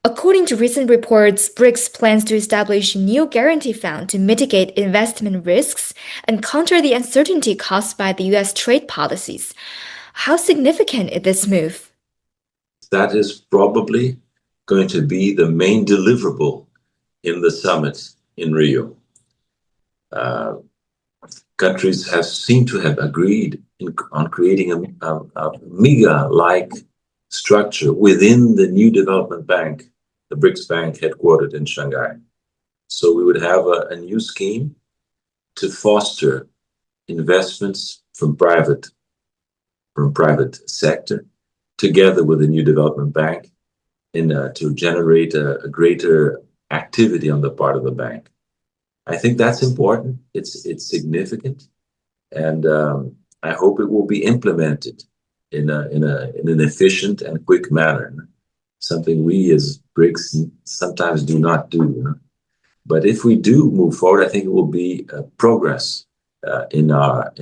According to recent reports, BRICS plans to establish a new guarantee fund to mitigate investment risks and counter the uncertainty caused by the US trade policies. How significant is this move? That is probably going to be the main deliverable in the summit in Rio. Countries have seemed to have agreed on creating a MIGA-like structure within the new development bank, the BRICS Bank headquartered in Shanghai. So we would have a new scheme to foster investments from private sector together with the new development bank to generate a greater activity on the part of the bank. I think that's important. It's significant, and I hope it will be implemented in an efficient and quick manner. Something we as BRICS sometimes do not do. But if we do move forward, I think it will be progress in our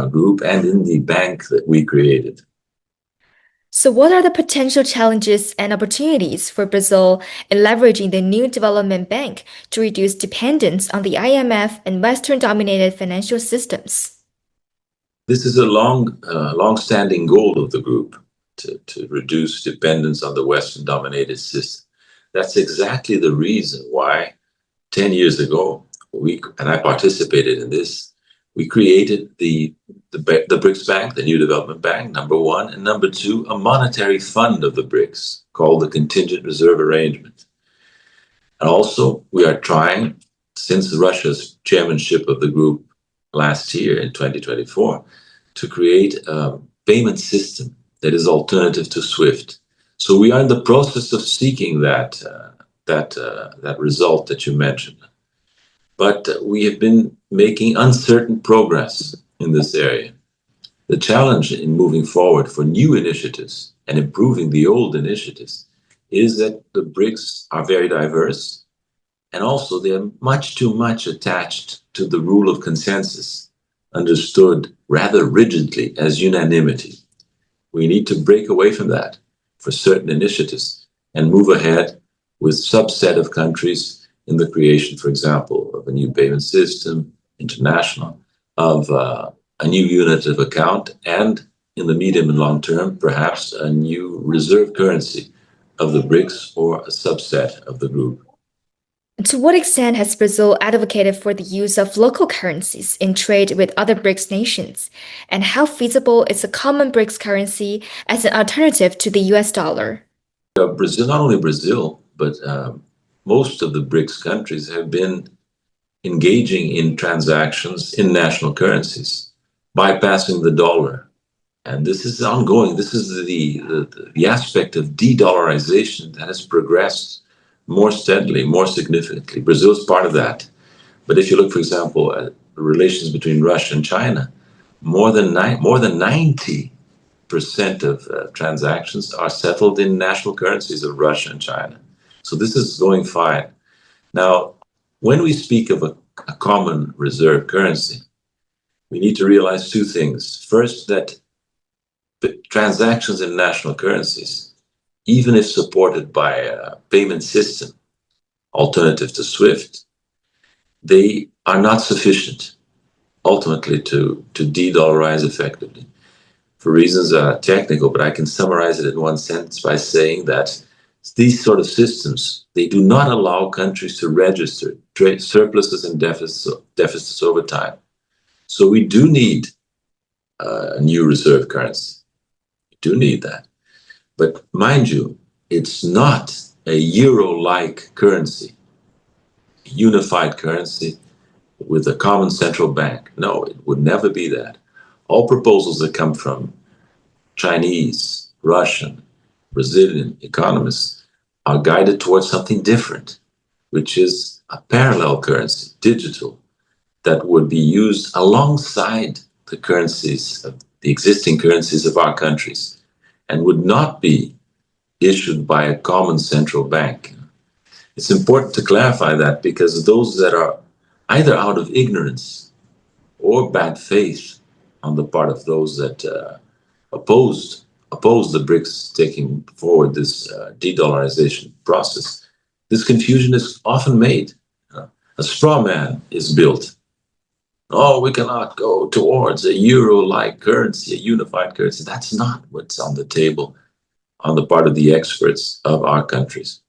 group and in the bank that we created. So, what are the potential challenges and opportunities for Brazil in leveraging the new development bank to reduce dependence on the IMF and Western-dominated financial systems? This is a long-standing goal of the group to reduce dependence on the Western-dominated system. That's exactly the reason why 10 years ago, and I participated in this, we created the BRICS Bank, the New Development Bank, number one, and number two, a monetary fund of the BRICS called the Contingent Reserve Arrangement. And also, we are trying, since Russia's chairmanship of the group last year in 2024, to create a payment system that is alternative to SWIFT. So we are in the process of seeking that result that you mentioned. But we have been making uncertain progress in this area. The challenge in moving forward for new initiatives and improving the old initiatives is that the BRICS are very diverse, and also they are much too much attached to the rule of consensus, understood rather rigidly as unanimity. We need to break away from that for certain initiatives and move ahead with subset of countries in the creation, for example, of a new payment system, international, of a new unit of account, and in the medium and long term, perhaps a new reserve currency of the BRICS or a subset of the group. To what extent has Brazil advocated for the use of local currencies in trade with other BRICS nations? And how feasible is a common BRICS currency as an alternative to the US dollar? Brazil, not only Brazil, but most of the BRICS countries have been engaging in transactions in national currencies, bypassing the dollar. And this is ongoing. This is the aspect of de-dollarization that has progressed more steadily, more significantly. Brazil is part of that. But if you look, for example, at the relations between Russia and China, more than 90% of transactions are settled in national currencies of Russia and China. So this is going fine. Now, when we speak of a common reserve currency, we need to realize two things. First, that transactions in national currencies, even if supported by a payment system alternative to SWIFT, they are not sufficient ultimately to de-dollarize effectively. For reasons technical, but I can summarize it in one sentence by saying that these sort of systems, they do not allow countries to register trade surpluses and deficits over time. So we do need a new reserve currency. We do need that. But mind you, it's not a euro-like currency, a unified currency with a common central bank. No, it would never be that. All proposals that come from Chinese, Russian, Brazilian economists are guided towards something different, which is a parallel currency, digital, that would be used alongside the currencies, the existing currencies of our countries, and would not be issued by a common central bank. It's important to clarify that, because those that are either out of ignorance or bad faith on the part of those that opposed oppose the BRICS taking forward this de-dollarization process, this confusion is often made. A straw man is built. Oh, we cannot go towards a euro-like currency, a unified currency. That's not what's on the table on the part of the experts of our countries.